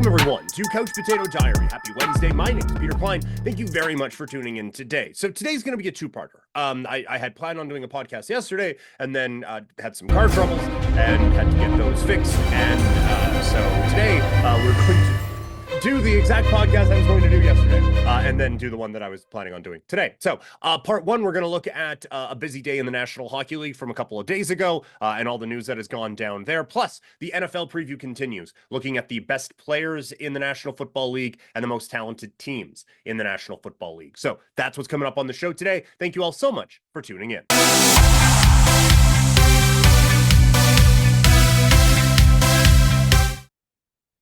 Welcome, everyone, to Couch Potato Diary. Happy Wednesday. My name is Peter Klein. Thank you very much for tuning in today. So today's going to be a two-parter. I had planned on doing a podcast yesterday and then had some car troubles and had to get those fixed. And so today we're going to do the exact podcast I was going to do yesterday and then do the one that I was planning on doing today. So part one, we're going to look at a busy day in the National Hockey League from a couple of days ago and all the news that has gone down there. Plus, the NFL preview continues, looking at the best players in the National Football League and the most talented teams in the National Football League. So that's what's coming up on the show today. Thank you all so much for tuning in.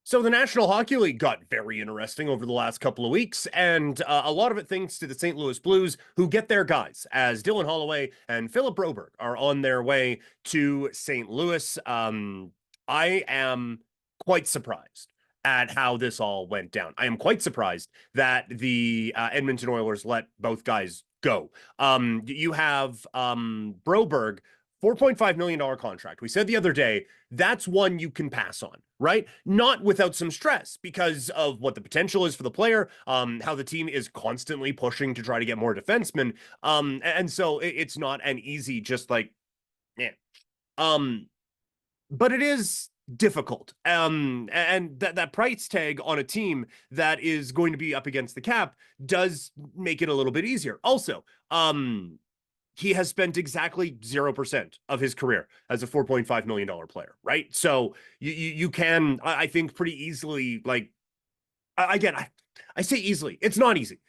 So the National Hockey League got very interesting over the last couple of weeks, and a lot of it thanks to the St. Louis Blues, who get their guys, as Dylan Holloway and Philip Broberg are on their way to St. Louis. I am quite surprised at how this all went down. I am quite surprised that the Edmonton Oilers let both guys go. You have Broberg, $4.5 million contract. We said the other day, that's one you can pass on, right? Not without some stress because of what the potential is for the player, how the team is constantly pushing to try to get more defensemen. And so it's not an easy, just like, yeah. But it is difficult. And that price tag on a team that is going to be up against the cap does make it a little bit easier. Also, he has spent exactly 0% of his career as a $4.5 million player, right? So you can, I think, pretty easily, like, again, I say easily. It's not easy,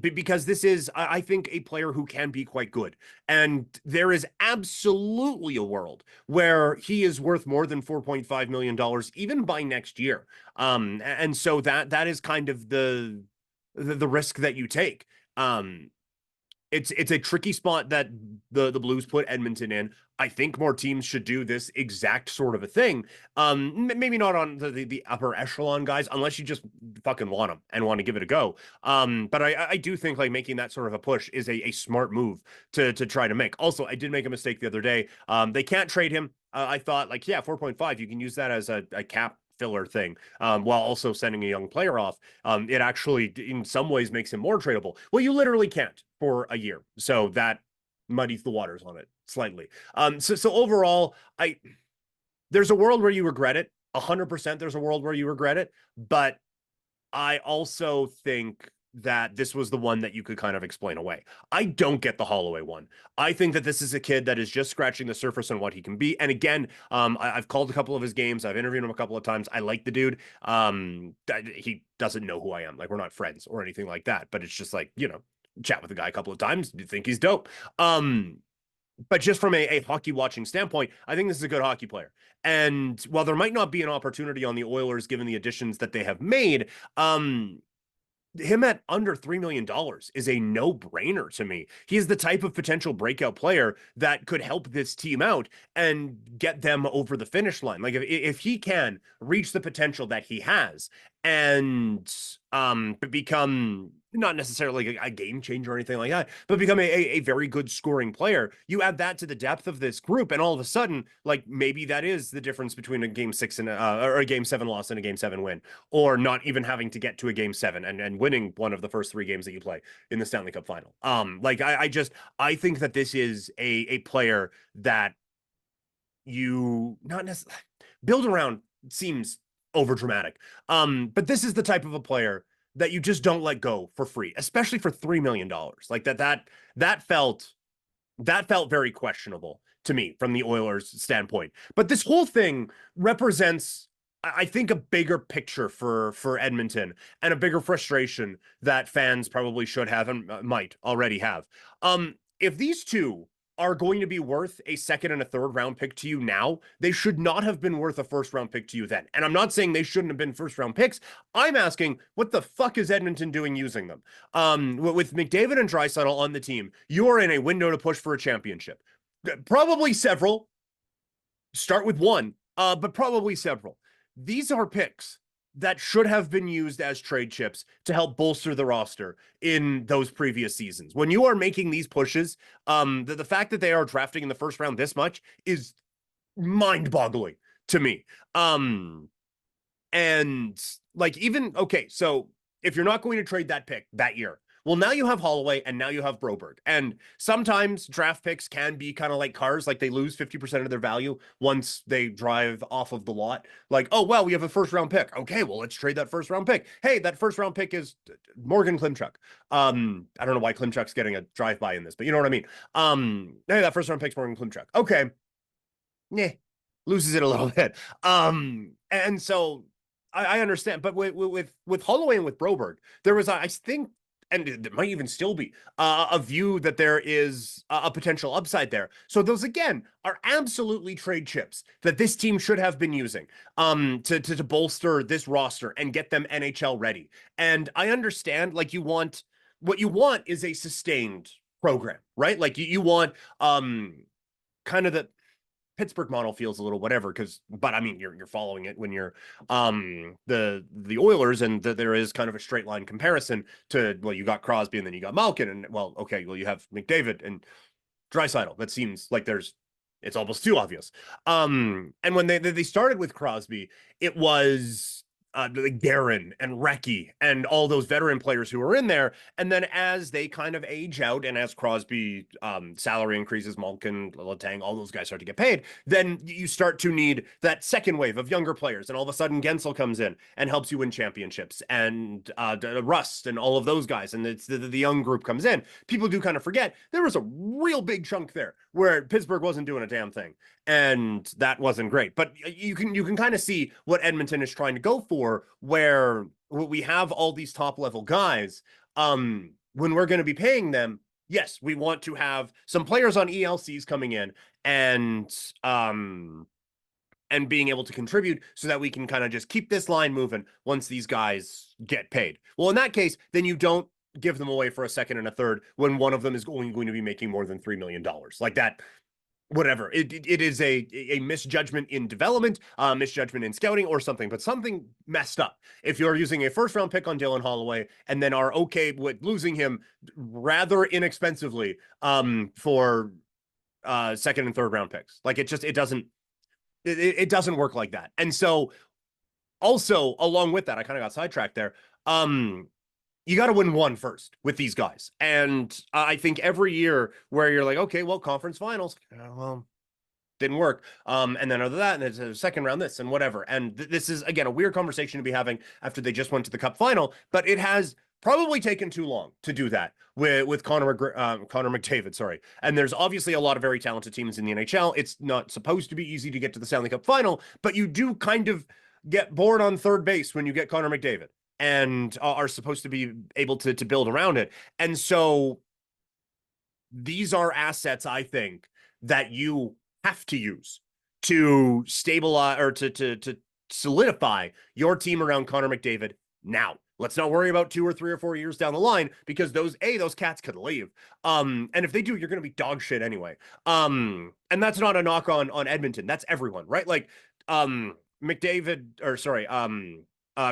because this is, I think, a player who can be quite good. And there is absolutely a world where he is worth more than $4.5 million, even by next year. And so that is kind of the risk that you take. It's a tricky spot that the Blues put Edmonton in. I think more teams should do this exact sort of a thing. Maybe not on the upper echelon guys, unless you just fucking want them and want to give it a go. But I do think like making that sort of a push is a smart move to try to make. Also, I did make a mistake the other day. They can't trade him. I thought like, yeah, 4.5, you can use that as a cap filler thing, while also sending a young player off. It actually in some ways makes him more tradable. Well, you literally can't for a year, so that muddies the waters on it slightly. So overall, there's a world where you regret it. 100% there's a world where you regret it, but I also think that this was the one that you could kind of explain away. I don't get the Holloway one. I think that this is a kid that is just scratching the surface on what he can be. And again, I've called a couple of his games. I've interviewed him a couple of times. I like the dude. He doesn't know who I am. Like, we're not friends or anything like that, but it's just like, you know, chat with the guy a couple of times. You think he's dope. But just from a hockey watching standpoint, I think this is a good hockey player. And while there might not be an opportunity on the Oilers, given the additions that they have made, him at under $3 million is a no-brainer to me. He's the type of potential breakout player that could help this team out and get them over the finish line. Like if he can reach the potential that he has and become not necessarily a game changer or anything like that, but become a very good scoring player, you add that to the depth of this group, and all of a sudden, like, maybe that is the difference between a game 6 and or a game 7 loss and a game 7 win, or not even having to get to a game 7 and winning one of the first 3 games that you play in the Stanley Cup final. Like I think that this is a player that you not necessarily build around seems over dramatic. But this is the type of a player that you just don't let go for free, especially for $3 million. Like that felt very questionable to me from the Oilers' standpoint. But this whole thing represents, I think, a bigger picture for Edmonton and a bigger frustration that fans probably should have and might already have. If these two are going to be worth a second and a third round pick to you now, they should not have been worth a first round pick to you then. And I'm not saying they shouldn't have been first round picks. I'm asking, what the fuck is Edmonton doing using them? With McDavid and Draisaitl on the team, you're in a window to push for a championship. Probably several. Start with one, but probably several. These are picks that should have been used as trade chips to help bolster the roster in those previous seasons. When you are making these pushes, the fact that they are drafting in the first round this much is mind-boggling to me. And like, even, okay, so if you're not going to trade that pick that year, well, now you have Holloway and now you have Broberg. And sometimes draft picks can be kind of like cars, like they lose 50% of their value once they drive off of the lot. Like, oh, well, we have a first round pick. Okay, well, let's trade that first round pick. Hey, that first round pick is Morgan Klimchuk. I don't know why Klimchuk's getting a drive by in this, but you know what I mean. Hey, that first round pick's Morgan Klimchuk. Okay. Yeah, loses it a little bit. And so I understand, but with Holloway and with Broberg, there was, I think, and it might even still be a view that there is a potential upside there. So those again are absolutely trade chips that this team should have been using to bolster this roster and get them NHL ready. And I understand, like, what you want is a sustained program, right? Like you want kind of the Pittsburgh model feels a little whatever but I mean you're following it when you're the Oilers, and there is kind of a straight line comparison to, well, you got Crosby and then you got Malkin, and well, okay, well, you have McDavid and Draisaitl. That seems like it's almost too obvious. And when they started with Crosby, it was Guerin and Recchi and all those veteran players who were in there. And then as they kind of age out, and as Crosby salary increases, Malkin, Letang, all those guys start to get paid, then you start to need that second wave of younger players. And all of a sudden Gensel comes in and helps you win championships, and Rust and all of those guys. And it's the young group comes in. People do kind of forget there was a real big chunk there where Pittsburgh wasn't doing a damn thing. And that wasn't great. But you can kind of see what Edmonton is trying to go for, where we have all these top level guys. When we're going to be paying them, yes, we want to have some players on ELCs coming in and being able to contribute so that we can kind of just keep this line moving once these guys get paid. Well, in that case, then you don't give them away for a second and a third when one of them is going to be making more than $3 million. Like that, whatever. It is a misjudgment in development, misjudgment in scouting or something, but something messed up. If you're using a first round pick on Dylan Holloway and then are okay with losing him rather inexpensively for second and third round picks, like it doesn't work like that. And so also along with that, I kind of got sidetracked there. You got to win one first with these guys. And I think every year where you're like, okay, well, conference finals, well, didn't work. And then other that, and it's a second round this and whatever. And this is, again, a weird conversation to be having after they just went to the Cup final, but it has probably taken too long to do that with Connor McDavid, sorry. And there's obviously a lot of very talented teams in the NHL. It's not supposed to be easy to get to the Stanley Cup final, but you do kind of get bored on third base when you get Connor McDavid, and are supposed to be able to build around it. And so these are assets, I think, that you have to use to stabilize or to solidify your team around Connor McDavid now. Let's not worry about 2 or 3 or 4 years down the line, because those cats could leave. And if they do, you're going to be dog shit anyway. And that's not a knock on Edmonton. That's everyone, right? Like,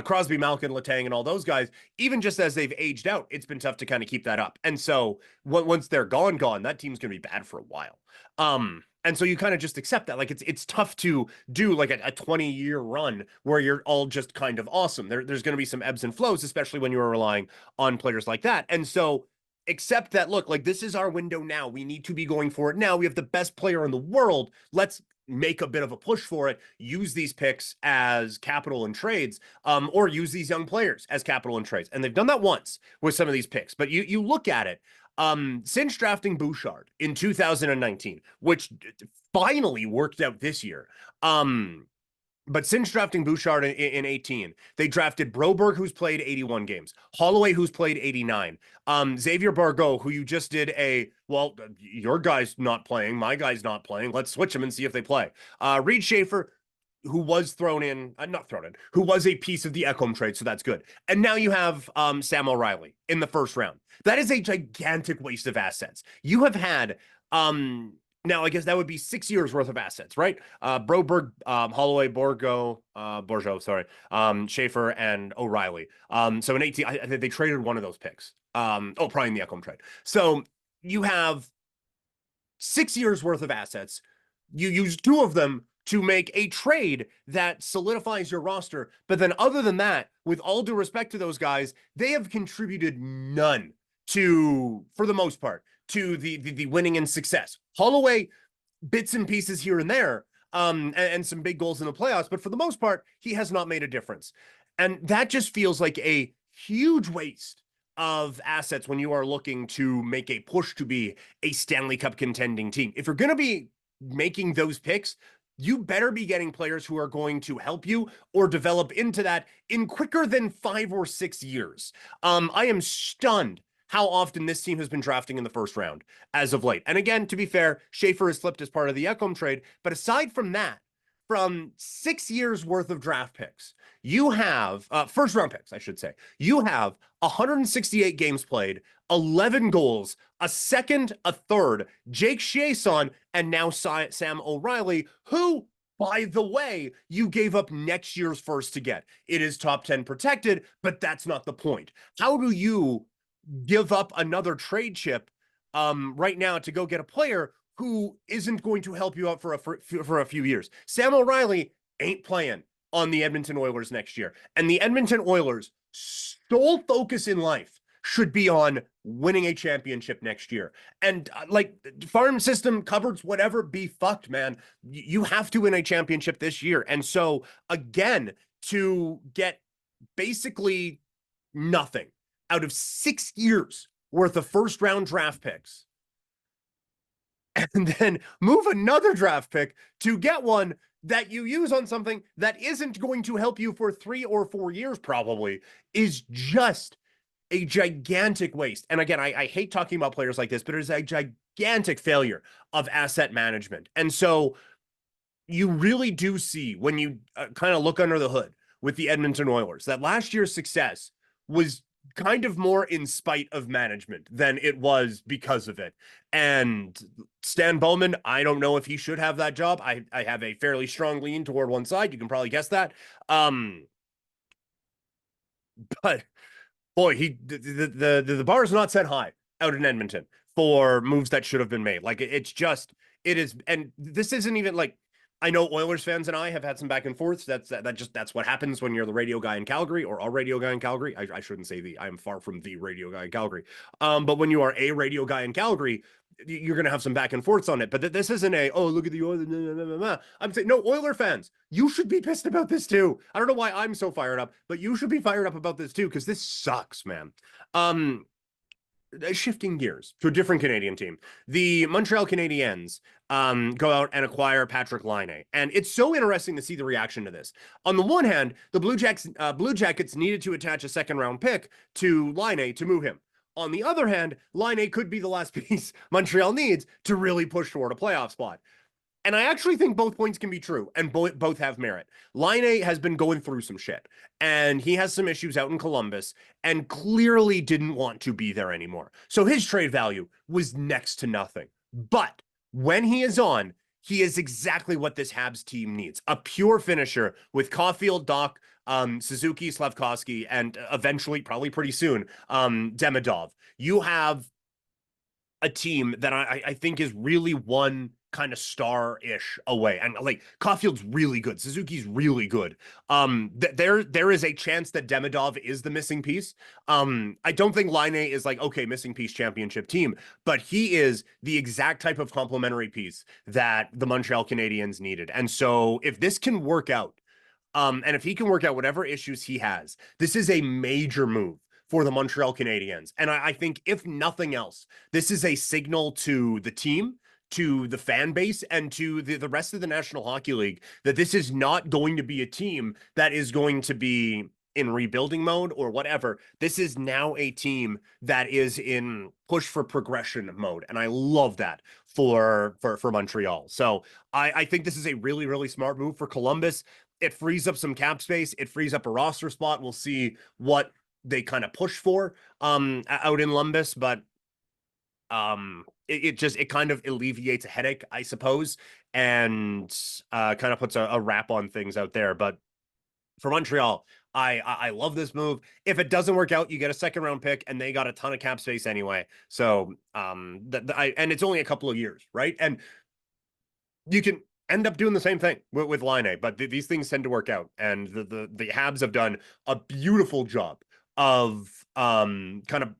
Crosby, Malkin, Letang, and all those guys, even just as they've aged out, it's been tough to kind of keep that up. And so once they're gone, that team's going to be bad for a while. And so you kind of just accept that. Like, it's tough to do like a 20-year run where you're all just kind of awesome. There's going to be some ebbs and flows, especially when you're relying on players like that. And so accept that, look, like, this is our window now. We need to be going for it now. We have the best player in the world. Let's make a bit of a push for it, use these picks as capital and trades, or use these young players as capital and trades. And they've done that once with some of these picks, but you look at it, since drafting Bouchard in 2019, which finally worked out this year, but since drafting Bouchard in 18, they drafted Broberg, who's played 81 games, Holloway, who's played 89, Xavier Bargault, who you just did your guy's not playing, my guy's not playing, let's switch them and see if they play. Reed Schaefer, who was who was a piece of the Ekholm trade, so that's good. And now you have Sam O'Reilly in the first round. That is a gigantic waste of assets. You have had now, I guess that would be 6 years worth of assets, right? Broberg, Holloway, Bourgeau, sorry, Schaefer, and O'Reilly. So in 18, I think they traded one of those picks. Probably in the Ekholm trade. So you have 6 years worth of assets. You use 2 of them to make a trade that solidifies your roster. But then other than that, with all due respect to those guys, they have contributed none to, for the most part, to the winning and success. Holloway, bits and pieces here and there, and some big goals in the playoffs, but for the most part, he has not made a difference. And that just feels like a huge waste of assets when you are looking to make a push to be a Stanley Cup contending team. If you're going to be making those picks, you better be getting players who are going to help you or develop into that in quicker than 5 or 6 years. I am stunned how often this team has been drafting in the first round as of late. And again, to be fair, Schaefer has slipped as part of the Ekholm trade. But aside from that, from 6 years worth of draft picks, you have first round picks, I should say. You have 168 games played, 11 goals, a second, a third, Jake Chiasson, and now Sam O'Reilly, who, by the way, you gave up next year's first to get. It is top 10 protected, but that's not the point. How do you give up another trade chip right now to go get a player who isn't going to help you out for a few years? Sam O'Reilly ain't playing on the Edmonton Oilers next year. And the Edmonton Oilers' sole focus in life should be on winning a championship next year. And like farm system, cupboards, whatever, be fucked, man. You have to win a championship this year. And so again, to get basically nothing out of 6 years worth of first round draft picks, and then move another draft pick to get one that you use on something that isn't going to help you for 3 or 4 years, probably, is just a gigantic waste. And again, I hate talking about players like this, but it is a gigantic failure of asset management. And so you really do see, when you kind of look under the hood with the Edmonton Oilers, that last year's success was kind of more in spite of management than it was because of it. And Stan Bowman, I don't know if he should have that job. I have a fairly strong lean toward one side. You can probably guess that. But boy, the bar is not set high out in Edmonton for moves that should have been made. Like it is, and this isn't even like, I know Oilers fans and I have had some back and forths. That's what happens when you're the radio guy in Calgary, or a radio guy in Calgary. I shouldn't say I am far from the radio guy in Calgary. But when you are a radio guy in Calgary, you're going to have some back and forths on it. But this isn't oh, look at the Oilers. I'm saying, no, Oiler fans, you should be pissed about this too. I don't know why I'm so fired up, but you should be fired up about this too, because this sucks, man. Shifting gears to a different Canadian team, the Montreal Canadiens go out and acquire Patrick Laine. And it's so interesting to see the reaction to this. On the one hand, the Blue Jackets needed to attach a second-round pick to Laine to move him. On the other hand, Laine could be the last piece Montreal needs to really push toward a playoff spot. And I actually think both points can be true, and both have merit. Laine has been going through some shit, and he has some issues out in Columbus, and clearly didn't want to be there anymore. So his trade value was next to nothing. But when he is on, he is exactly what this Habs team needs. A pure finisher with Caulfield, Doc, Suzuki, Slafkovsky, and eventually, probably pretty soon, Demidov. You have a team that I think is really one kind of star-ish away. And like Caulfield's really good. Suzuki's really good. There is a chance that Demidov is the missing piece. I don't think Laine is like, okay, missing piece championship team, but he is the exact type of complementary piece that the Montreal Canadiens needed. And so if this can work out, and if he can work out whatever issues he has, this is a major move for the Montreal Canadiens. And I think if nothing else, this is a signal to the team, to the fan base, and to the rest of the National Hockey League that this is not going to be a team that is going to be in rebuilding mode or whatever. This is now a team that is in push for progression mode. And I love that for Montreal. So I think this is a really, really smart move for Columbus. It frees up some cap space. It frees up a roster spot. We'll see what they kind of push for out in Columbus, but it kind of alleviates a headache, I suppose, and kind of puts a wrap on things out there. But for Montreal, I love this move. If it doesn't work out, you get a second round pick, and they got a ton of cap space anyway. So and it's only a couple of years, right? And end up doing the same thing with Laine, but these things tend to work out, and the Habs have done a beautiful job of kind of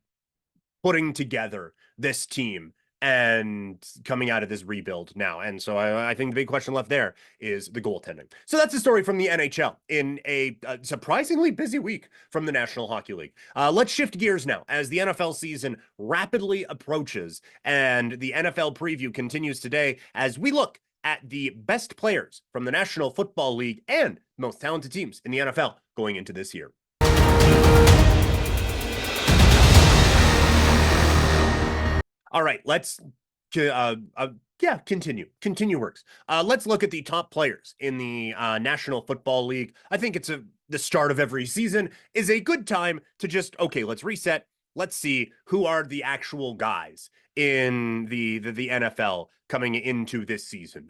putting together this team and coming out of this rebuild now. And so I think the big question left there is the goaltending. So that's the story from the NHL in a surprisingly busy week from the National Hockey League. Let's shift gears now as the NFL season rapidly approaches, and the NFL preview continues today as we look at the best players from the National Football League and most talented teams in the NFL going into this year. All right, let's continue. Continue works. Let's look at the top players in the National Football League. I think it's the start of every season is a good time to just, okay, let's reset. Let's see who are the actual guys in the NFL coming into this season.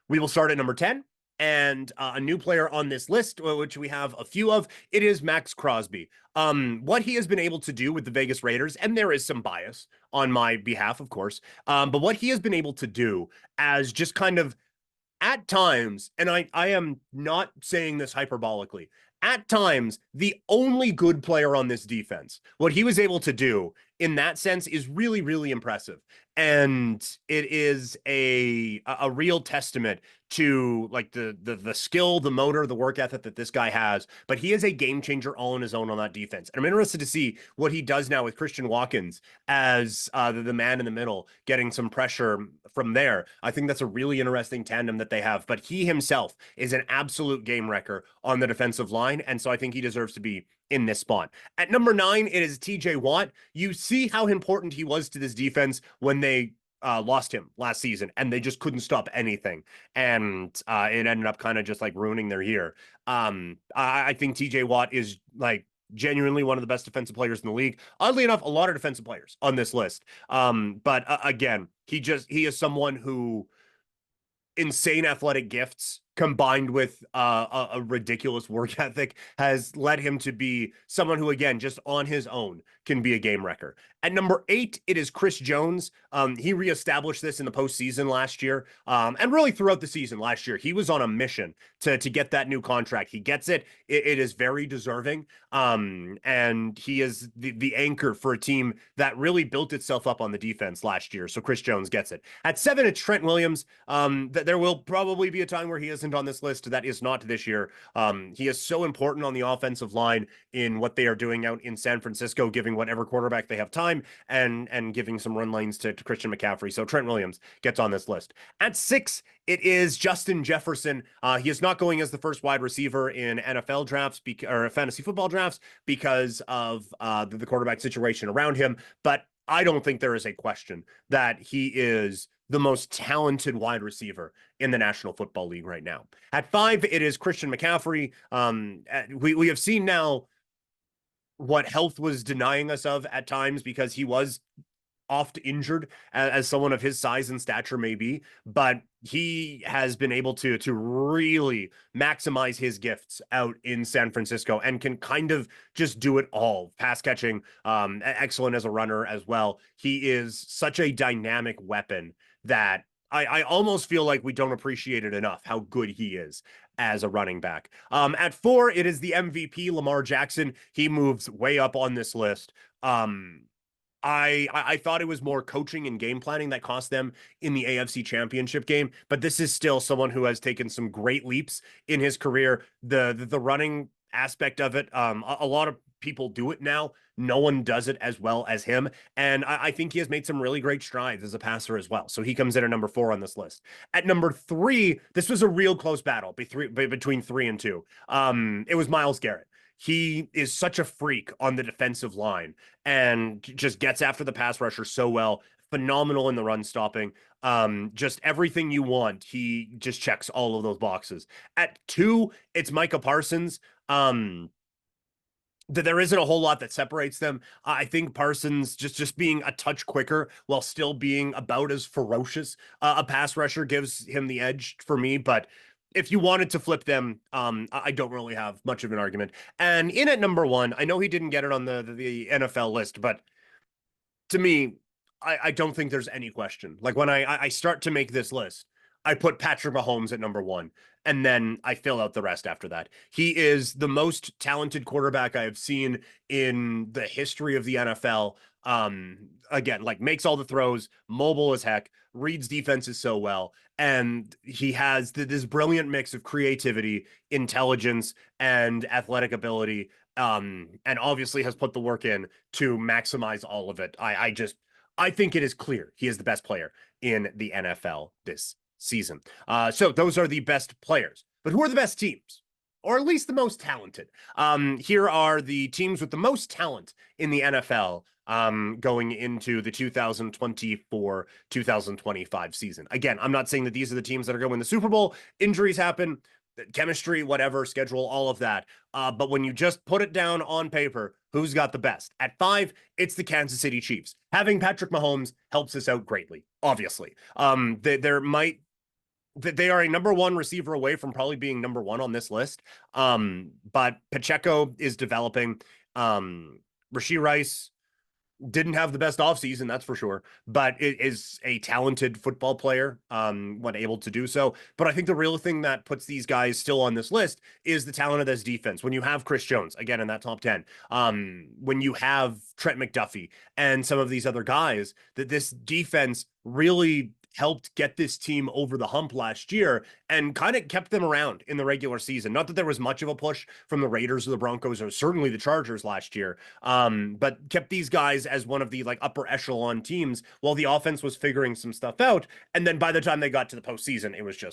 We will start at number 10. And a new player on this list, which we have a few of, it is Max Crosby. What he has been able to do with the Vegas Raiders, and there is some bias on my behalf, of course, but what he has been able to do as just kind of at times, and I am not saying this hyperbolically, at times, the only good player on this defense, what he was able to do in that sense is really, really impressive. And it is a real testament to like the skill, the motor, the work ethic that this guy has. But he is a game changer all on his own on that defense. And I'm interested to see what he does now with Christian Watkins as the man in the middle, getting some pressure from there. I think that's a really interesting tandem that they have. But he himself is an absolute game wrecker on the defensive line. And so I think he deserves to be in this spot. At number 9, it is TJ Watt. You see how important he was to this defense when they lost him last season, and they just couldn't stop anything. And it ended up kind of just like ruining their year. I think TJ Watt is like genuinely one of the best defensive players in the league. Oddly enough, a lot of defensive players on this list. But again, he is someone who insane athletic gifts combined with a ridiculous work ethic has led him to be someone who, again, just on his own can be a game wrecker. At number 8, it is Chris Jones. He reestablished this in the postseason last year, and really throughout the season last year. He was on a mission to get that new contract. He gets it. It is very deserving, and he is the anchor for a team that really built itself up on the defense last year. So Chris Jones gets it. At 7, it's Trent Williams. There will probably be a time where he isn't on this list. That is not this year. He is so important on the offensive line in what they are doing out in San Francisco, giving whatever quarterback they have time and giving some run lanes to Christian McCaffrey. So Trent Williams gets on this list. At 6, it is Justin Jefferson. He is not going as the first wide receiver in NFL drafts or fantasy football drafts because of the quarterback situation around him. But I don't think there is a question that he is the most talented wide receiver in the National Football League right now. At 5, it is Christian McCaffrey. We have seen now what health was denying us of at times because he was oft injured as someone of his size and stature may be, but he has been able to really maximize his gifts out in San Francisco and can kind of just do it all. Pass catching, excellent as a runner as well. He is such a dynamic weapon that I almost feel like we don't appreciate it enough how good he is as a running back. At 4, it is the MVP, Lamar Jackson. He moves way up on this list. I thought it was more coaching and game planning that cost them in the AFC Championship game, but this is still someone who has taken some great leaps in his career. The running aspect of it, a lot of people do it now. No one does it as well as him, and I think he has made some really great strides as a passer as well. So he comes in at number 4 on this list. At number 3, this was a real close battle between 3 and 2. It was Myles Garrett. He is such a freak on the defensive line and just gets after the pass rusher so well. Phenomenal in the run stopping. Just everything you want. He just checks all of those boxes. At 2, it's Micah Parsons. There isn't a whole lot that separates them. I think Parsons just being a touch quicker while still being about as ferocious a pass rusher gives him the edge for me. But if you wanted to flip them, I don't really have much of an argument. And in at number 1, I know he didn't get it on the NFL list, but to me, I don't think there's any question. Like when I start to make this list, I put Patrick Mahomes at number one, and then I fill out the rest after that. He is the most talented quarterback I have seen in the history of the NFL. Again, like makes all the throws, mobile as heck, reads defenses so well, and he has this brilliant mix of creativity, intelligence, and athletic ability. And obviously has put the work in to maximize all of it. I think it is clear he is the best player in the NFL this season. So those are the best players. But who are the best teams? Or at least the most talented. Here are the teams with the most talent in the NFL going into the 2024-2025 season. Again, I'm not saying that these are the teams that are going to win the Super Bowl. Injuries happen, chemistry, whatever, schedule, all of that. But when you just put it down on paper, who's got the best? At 5, it's the Kansas City Chiefs. Having Patrick Mahomes helps us out greatly, obviously. They are a number one receiver away from probably being number one on this list. But Pacheco is developing. Rashee Rice didn't have the best offseason, that's for sure, but it is a talented football player when able to do so. But I think the real thing that puts these guys still on this list is the talent of this defense. When you have Chris Jones, again, in that top 10, when you have Trent McDuffie and some of these other guys, that this defense really helped get this team over the hump last year and kind of kept them around in the regular season. Not that there was much of a push from the Raiders or the Broncos or certainly the Chargers last year, but kept these guys as one of the like upper echelon teams while the offense was figuring some stuff out. And then by the time they got to the postseason, it was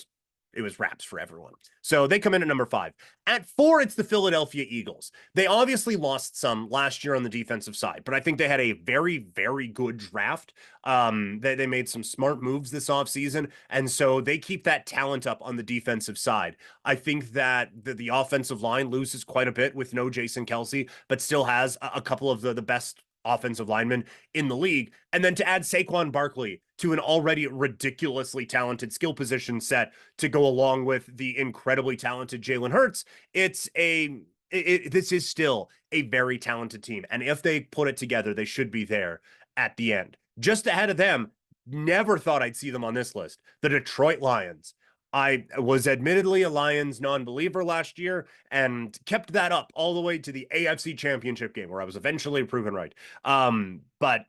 wraps for everyone. So they come in at number 5. At 4, it's the Philadelphia Eagles. They obviously lost some last year on the defensive side, but I think they had a very, very good draft. They made some smart moves this offseason, and so they keep that talent up on the defensive side. I think that the offensive line loses quite a bit with no Jason Kelce, but still has a couple of the best offensive linemen in the league. And then to add Saquon Barkley to an already ridiculously talented skill position set to go along with the incredibly talented Jalen Hurts, this is still a very talented team. And if they put it together, they should be there at the end. Just ahead of them, never thought I'd see them on this list, the Detroit Lions. I was admittedly a Lions non-believer last year and kept that up all the way to the AFC Championship game where I was eventually proven right. But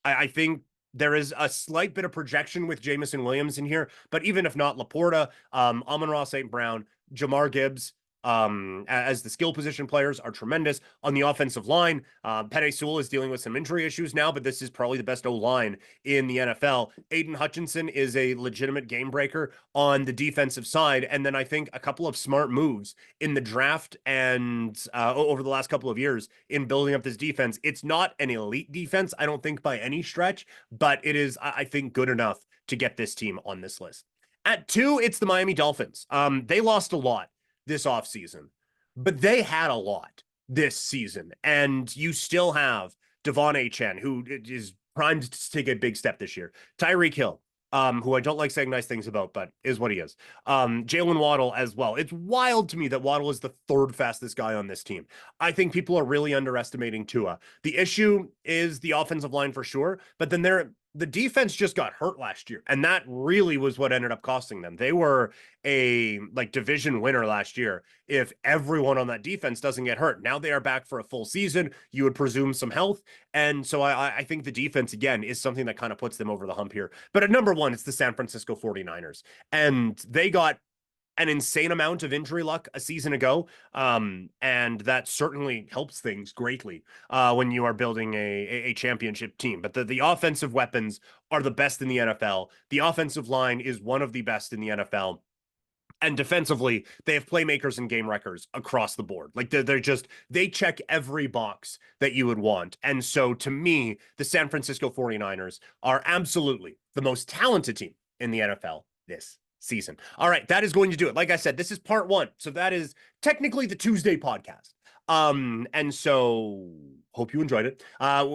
I think there is a slight bit of projection with Jamison Williams in here, but even if not, Laporta, Amon-Ra St. Brown, Jamar Gibbs, as the skill position players are tremendous. On the offensive line, Penei Sewell is dealing with some injury issues now, but this is probably the best O-line in the NFL. Aiden Hutchinson is a legitimate game breaker on the defensive side, and then I think a couple of smart moves in the draft and over the last couple of years in building up this defense. It's not an elite defense, I don't think by any stretch, but it is, I think, good enough to get this team on this list. At 2, it's the Miami Dolphins. They lost a lot this offseason, but they had a lot this season. And you still have Devon Achane, who is primed to take a big step this year. Tyreek Hill, who I don't like saying nice things about, but is what he is. Jalen Waddle as well. It's wild to me that Waddle is the 3rd fastest guy on this team. I think people are really underestimating Tua. The issue is the offensive line for sure, but then the defense just got hurt last year, and that really was what ended up costing them. They were a division winner last year if everyone on that defense doesn't get hurt. Now they are back for a full season. You would presume some health, and so I think the defense, again, is something that kind of puts them over the hump here. But at number 1, it's the San Francisco 49ers, and they got an insane amount of injury luck a season ago. And that certainly helps things greatly when you are building a championship team. But the offensive weapons are the best in the NFL. The offensive line is one of the best in the NFL. And defensively, they have playmakers and game wreckers across the board. Like they check every box that you would want. And so to me, the San Francisco 49ers are absolutely the most talented team in the NFL this season. All right, that is going to do it. Like I said, this is part 1. So that is technically the Tuesday podcast. And so hope you enjoyed it.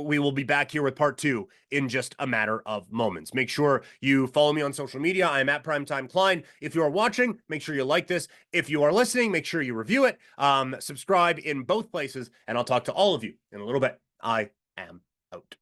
We will be back here with part 2 in just a matter of moments. Make sure you follow me on social media. I'm at Primetime Klein. If you are watching, make sure you like this. If you are listening, make sure you review it. Subscribe in both places, and I'll talk to all of you in a little bit. I am out.